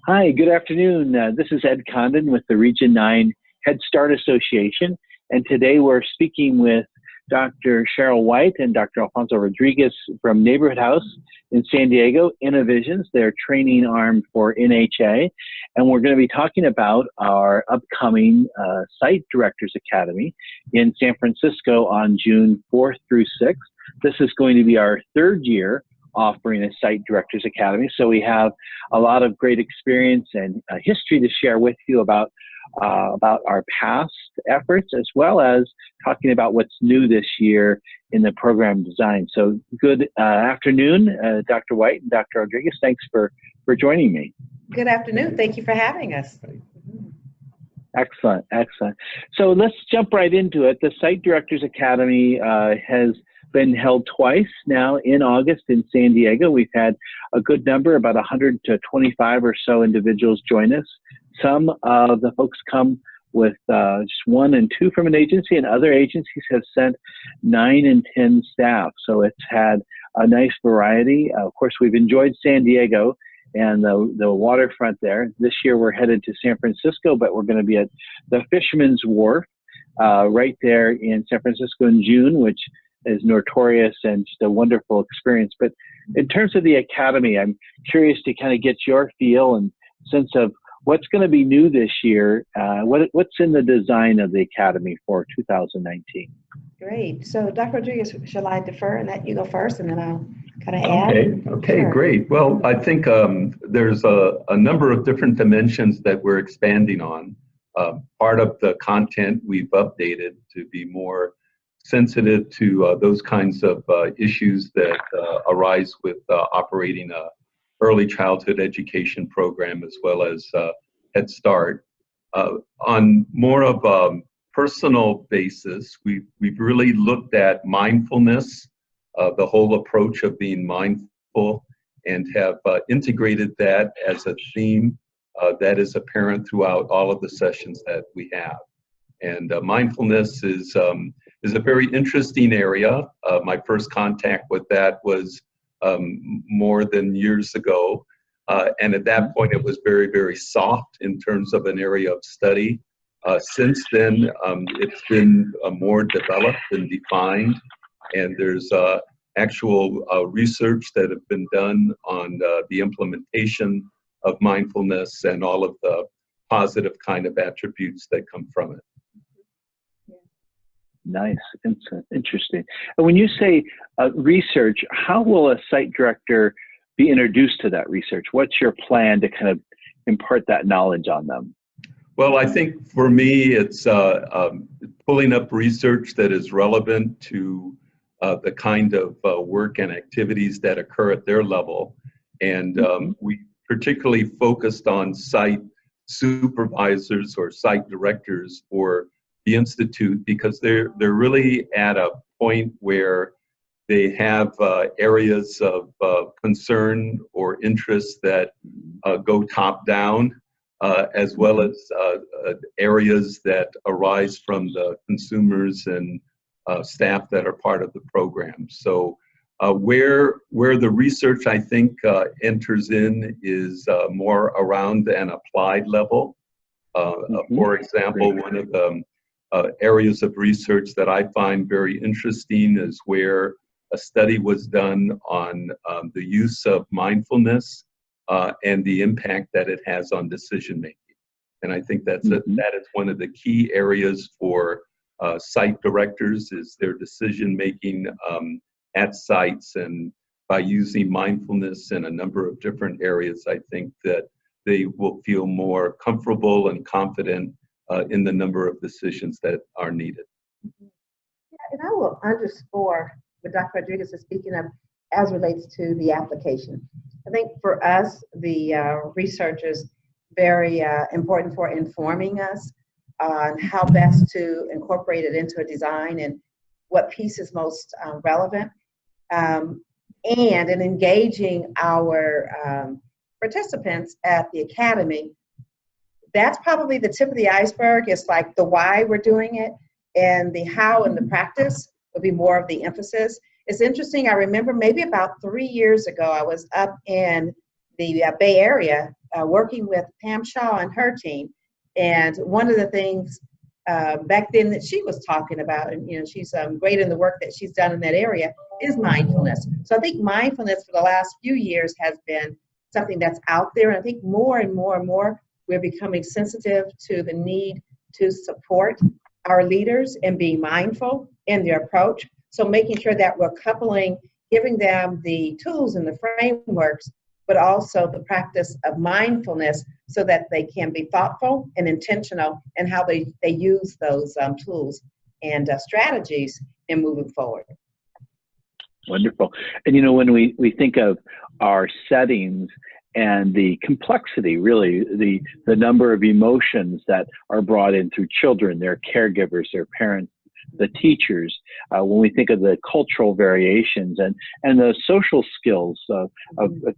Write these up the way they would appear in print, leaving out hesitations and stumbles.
Hi, good afternoon. This is Ed Condon with the Region 9 Head Start Association, and today we're speaking with Dr. Sheryl White and Dr. Alfonso Rodriguez from Neighborhood House in San Diego, InnoVisions, their training arm for NHA, and we're going to be talking about our upcoming Site Directors Academy in San Francisco on June 4th through 6th. This is going to be our third year offering a Site Directors Academy. So we have a lot of great experience and history to share with you about our past efforts, as well as talking about what's new this year in the program design. So good afternoon, Dr. White and Dr. Rodriguez. Thanks for joining me. Good afternoon. Thank you for having us. Excellent, excellent. So let's jump right into it. The Site Directors Academy has been held twice now in August in San Diego. We've had a good number, about 100 to 25 or so individuals join us. Some of the folks come with just 1 and 2 from an agency, and other agencies have sent 9 and 10 staff. So it's had a nice variety. Of course, we've enjoyed San Diego and the waterfront there. This year we're headed to San Francisco, but we're going to be at the Fisherman's Wharf right there in San Francisco in June, which is notorious and just a wonderful experience. But in terms of the Academy, I'm curious to kind of get your feel and sense of what's going to be new this year. What's in the design of the Academy for 2019? Great. So Dr. Rodriguez, shall I defer and let you go first, and then I'll kind of add? Okay, Sure. Great. Well, I think there's a number of different dimensions that we're expanding on. Part of the content we've updated to be more sensitive to those kinds of issues that arise with operating a early childhood education program, as well as Head Start. On more of a personal basis, we've really looked at mindfulness, the whole approach of being mindful, and have integrated that as a theme that is apparent throughout all of the sessions that we have. And mindfulness is a very interesting area. My first contact with that was more than years ago. And at that point, it was very, very soft in terms of an area of study. Since then, it's been more developed and defined. And there's actual research that have been done on the implementation of mindfulness and all of the positive kind of attributes that come from it. Nice, interesting. And when you say research, how will a site director be introduced to that research? What's your plan to kind of impart that knowledge on them? Well, I think for me, it's pulling up research that is relevant to the kind of work and activities that occur at their level. And we particularly focused on site supervisors or site directors for the Institute, because they're really at a point where they have areas of concern or interest that go top down, as well as areas that arise from the consumers and staff that are part of the program. So where the research, I think, enters in is more around an applied level. For example, one of the areas of research that I find very interesting is where a study was done on the use of mindfulness and the impact that it has on decision making. And I think that is one of the key areas for site directors, is their decision making at sites. And by using mindfulness in a number of different areas, I think that they will feel more comfortable and confident in the number of decisions that are needed. Yeah, and I will underscore what Dr. Rodriguez is speaking of as relates to the application. I think for us, the research is very important for informing us on how best to incorporate it into a design and what piece is most relevant, and in engaging our participants at the Academy. That's probably the tip of the iceberg. It's like the why we're doing it, and the how and the practice will be more of the emphasis. It's interesting, I remember maybe about 3 years ago, I was up in the Bay Area working with Pam Shaw and her team. And one of the things back then that she was talking about, and she's great in the work that she's done in that area, is mindfulness. So I think mindfulness for the last few years has been something that's out there. And I think more and more and more, we're becoming sensitive to the need to support our leaders and being mindful in their approach. So making sure that we're coupling, giving them the tools and the frameworks, but also the practice of mindfulness so that they can be thoughtful and intentional in how they use those tools and strategies in moving forward. Wonderful. And when we think of our settings and the complexity, really, the number of emotions that are brought in through children, their caregivers, their parents, the teachers, when we think of the cultural variations and the social skills of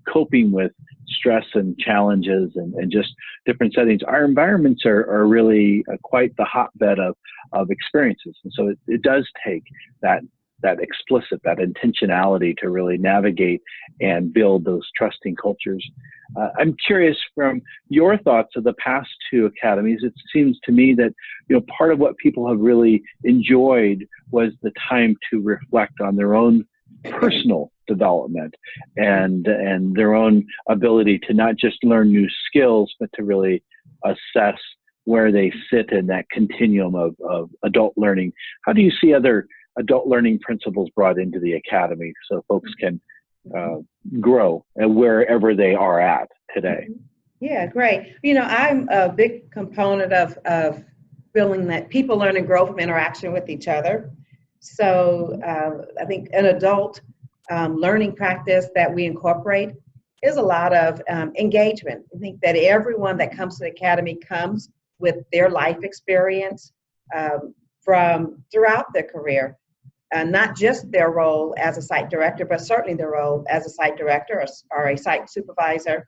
coping with stress and challenges and just different settings, our environments are really quite the hotbed of experiences. And so it does take that explicit, that intentionality to really navigate and build those trusting cultures. I'm curious from your thoughts of the past two academies. It seems to me that part of what people have really enjoyed was the time to reflect on their own personal development and their own ability to not just learn new skills, but to really assess where they sit in that continuum of adult learning. How do you see other adult learning principles brought into the academy so folks can grow wherever they are at today? Yeah, great. I'm a big component of feeling that people learn and grow from interaction with each other. So I think an adult learning practice that we incorporate is a lot of engagement. I think that everyone that comes to the academy comes with their life experience from throughout their career. Not just their role as a site director, but certainly their role as a site director or a site supervisor.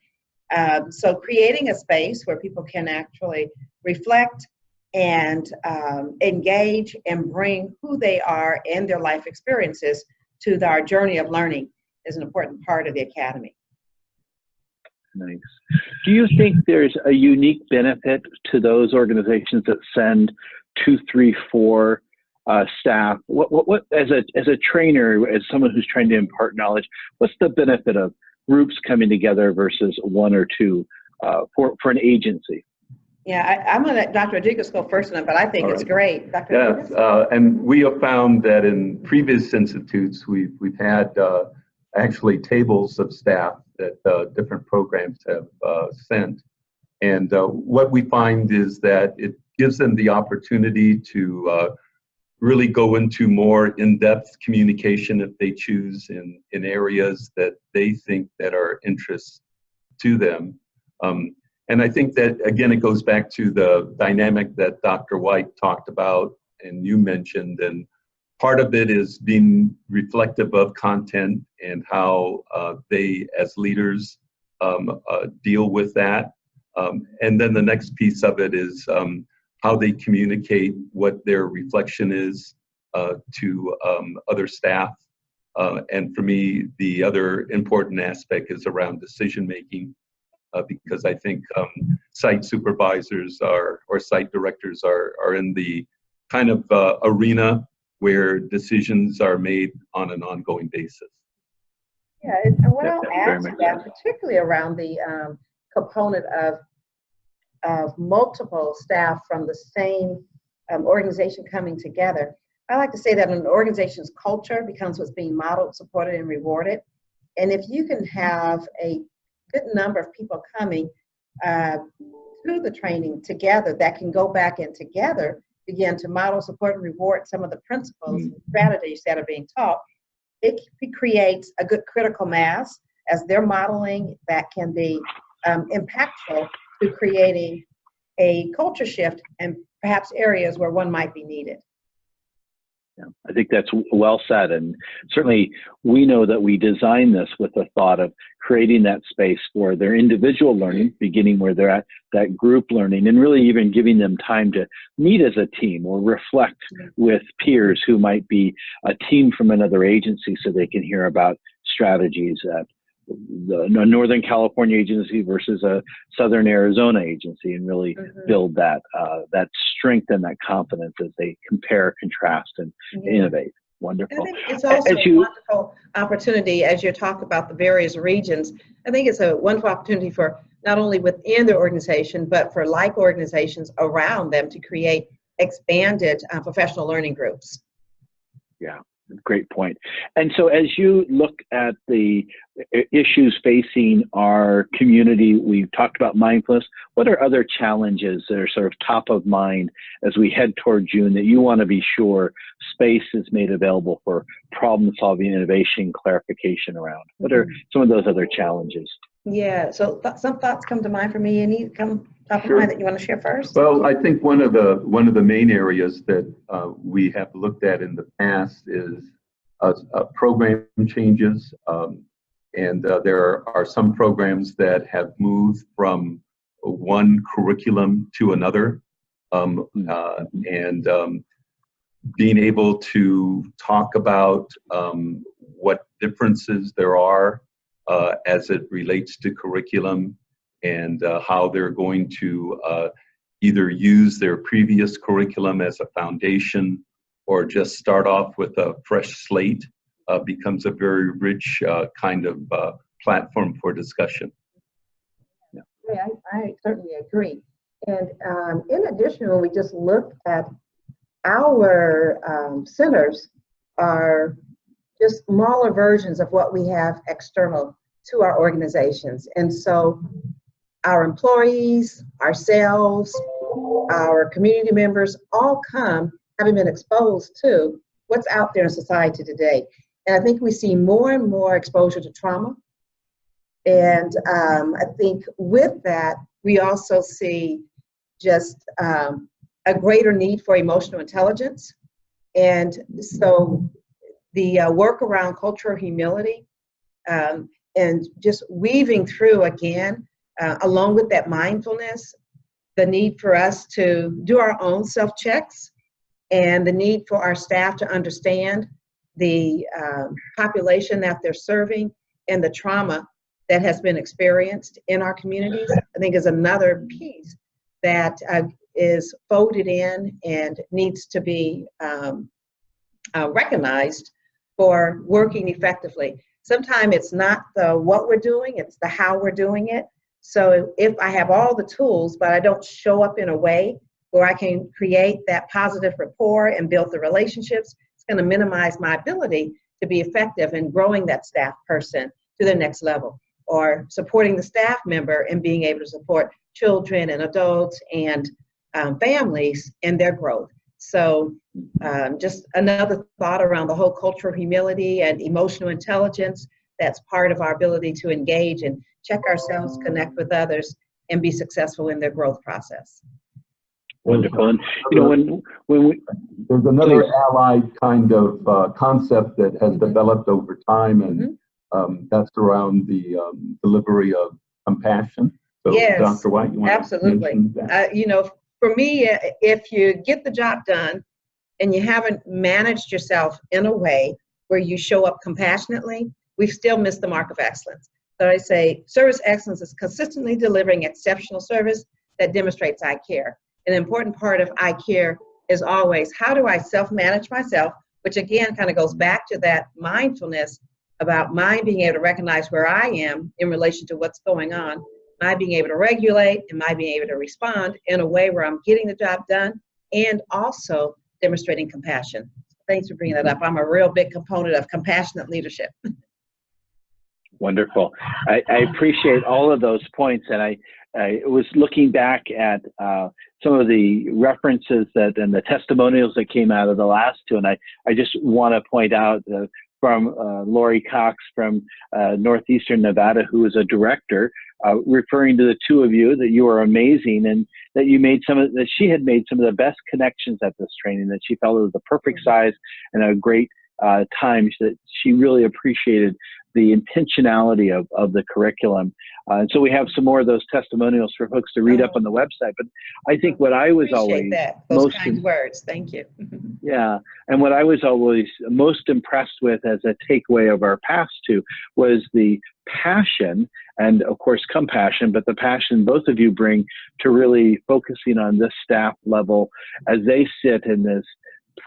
So creating a space where people can actually reflect and engage and bring who they are and their life experiences to our journey of learning is an important part of the academy. Nice. Do you think there's a unique benefit to those organizations that send 2, 3, 4 staff? What as a trainer, as someone who's trying to impart knowledge, what's the benefit of groups coming together versus 1 or 2 for an agency? Yeah, I'm going to let Dr. Rodriguez go first on it, but I think it's great. Dr. Yes, and we have found that in previous institutes, we've had actually tables of staff that different programs have sent. And what we find is that it gives them the opportunity to really go into more in-depth communication if they choose in areas that they think that are interests to them. And I think that, again, it goes back to the dynamic that Dr. White talked about and you mentioned, and part of it is being reflective of content and how they, as leaders, deal with that. And then the next piece of it is how they communicate what their reflection is to other staff. And for me, the other important aspect is around decision-making, because I think site supervisors or site directors are in the kind of arena where decisions are made on an ongoing basis. Yeah, and what I'll add to that, particularly around the component of multiple staff from the same organization coming together, I like to say that an organization's culture becomes what's being modeled, supported, and rewarded. And if you can have a good number of people coming through the training together that can go back and together begin to model, support, and reward some of the principles and strategies that are being taught, it creates a good critical mass as they're modeling that can be impactful to creating a culture shift and perhaps areas where one might be needed. Yeah, I think that's well said. And certainly we know that we design this with the thought of creating that space for their individual learning, beginning where they're at, that group learning, and really even giving them time to meet as a team or reflect with peers who might be a team from another agency so they can hear about strategies that a Northern California agency versus a Southern Arizona agency, and really build that strength and that confidence as they compare, contrast, and innovate. Wonderful. I think it's also a wonderful opportunity as you talk about the various regions. I think it's a wonderful opportunity for not only within the organization, but for like organizations around them to create expanded professional learning groups. Yeah, great point. And so as you look at the issues facing our community, we've talked about mindfulness. What are other challenges that are sort of top of mind as we head toward June that you want to be sure space is made available for problem solving, innovation, clarification around? What are some of those other challenges? Yeah, so some thoughts come to mind for me. Any come top of mind that you want to share first? Well, I think one of the main areas that we have looked at in the past is program changes, and there are some programs that have moved from one curriculum to another, and being able to talk about what differences there are as it relates to curriculum, and how they're going to either use their previous curriculum as a foundation or just start off with a fresh slate becomes a very rich kind of platform for discussion. Yeah, I certainly agree. And in addition, when we just look at our centers are just smaller versions of what we have external to our organizations. And so our employees, ourselves, our community members all come having been exposed to what's out there in society today. And I think we see more and more exposure to trauma. And I think with that, we also see just a greater need for emotional intelligence. And so the work around cultural humility and just weaving through again, along with that mindfulness, the need for us to do our own self-checks and the need for our staff to understand the population that they're serving and the trauma that has been experienced in our communities, I think is another piece that is folded in and needs to be recognized for working effectively. Sometimes it's not the what we're doing, it's the how we're doing it. So if I have all the tools, but I don't show up in a way where I can create that positive rapport and build the relationships, it's going to minimize my ability to be effective in growing that staff person to the next level, or supporting the staff member and being able to support children and adults and families in their growth. So just another thought around the whole cultural humility and emotional intelligence that's part of our ability to engage and check ourselves, connect with others, and be successful in their growth process. Wonderful. And you know, when we there's another allied kind of concept that has developed over time, and that's around the delivery of compassion. So, yes, Dr. White, you want absolutely. to mention that? You know, for me, if you get the job done and you haven't managed yourself in a way where you show up compassionately, we've still missed the mark of excellence. So I say service excellence is consistently delivering exceptional service that demonstrates I care. An important part of I care is always, how do I self-manage myself, which again kind of goes back to that mindfulness about my being able to recognize where I am in relation to what's going on, my being able to regulate, and my being able to respond in a way where I'm getting the job done and also demonstrating compassion. Thanks for bringing that up. I'm a real big component of compassionate leadership. Wonderful. I appreciate all of those points, and I was looking back at some of the references and the testimonials that came out of the last two, and I just want to point out from Lori Cox from Northeastern Nevada, who is a director, referring to the two of you, that you are amazing, and that you made that she had made some of the best connections at this training, that she felt it was the perfect size and a great times, that she really appreciated the intentionality of the curriculum. And so we have some more of those testimonials for folks to read up on the website. But I think what I was always those kind words. Thank you. Yeah, and what I was always most impressed with as a takeaway of our past two was the passion and, of course, compassion, but the passion both of you bring to really focusing on this staff level as they sit in this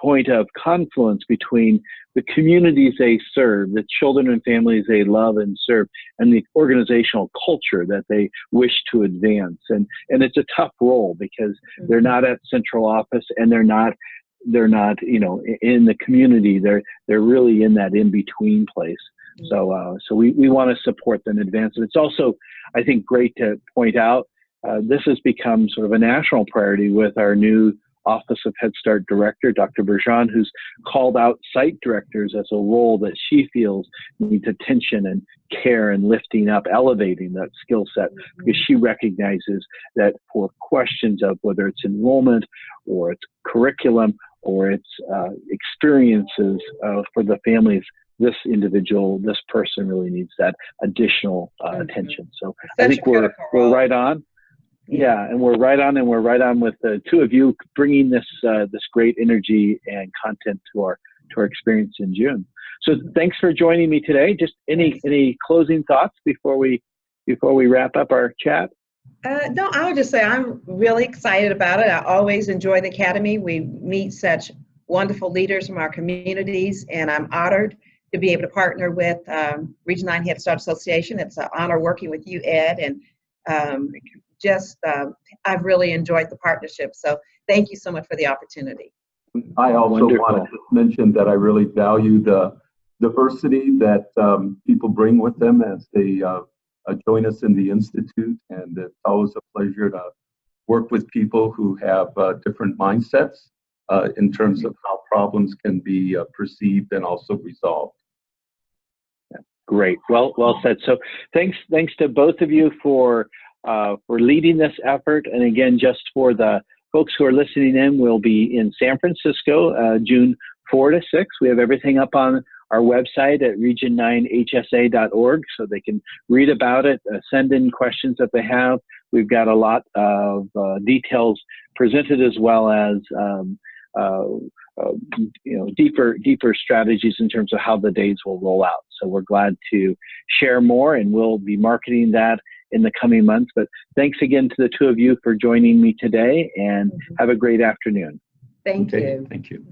point of confluence between the communities they serve, the children and families they love and serve, and the organizational culture that they wish to advance. And it's a tough role because they're not at central office and they're not in the community. They're really in that in-between place. So we want to support them in advance. And it's also, I think, great to point out, this has become sort of a national priority with our new Office of Head Start Director, Dr. Bergeron, who's called out site directors as a role that she feels needs attention and care and lifting up, elevating that skill set, because she recognizes that for questions of whether it's enrollment or it's curriculum or it's experiences for the families, this individual, this person really needs that additional attention. So I think we're right on. Yeah, and we're right on with the two of you bringing this great energy and content to our experience in June. So thanks for joining me today. Just any closing thoughts before we wrap up our chat? No, I would just say I'm really excited about it. I always enjoy the Academy. We meet such wonderful leaders from our communities, and I'm honored to be able to partner with Region 9 Head Start Association. It's an honor working with you, Ed, and I've really enjoyed the partnership. So thank you so much for the opportunity. I also want to mention that I really value the diversity that people bring with them as they join us in the Institute. And it's always a pleasure to work with people who have different mindsets in terms of how problems can be perceived and also resolved. Great. Well said. So thanks to both of you for leading this effort. And again, just for the folks who are listening in, we'll be in San Francisco, June 4 to 6. We have everything up on our website at region9hsa.org, so they can read about it, send in questions that they have. We've got a lot of details presented, as well as deeper strategies in terms of how the days will roll out. So we're glad to share more, and we'll be marketing that in the coming months. But thanks again to the two of you for joining me today, and have a great afternoon. Thank you. Thank you.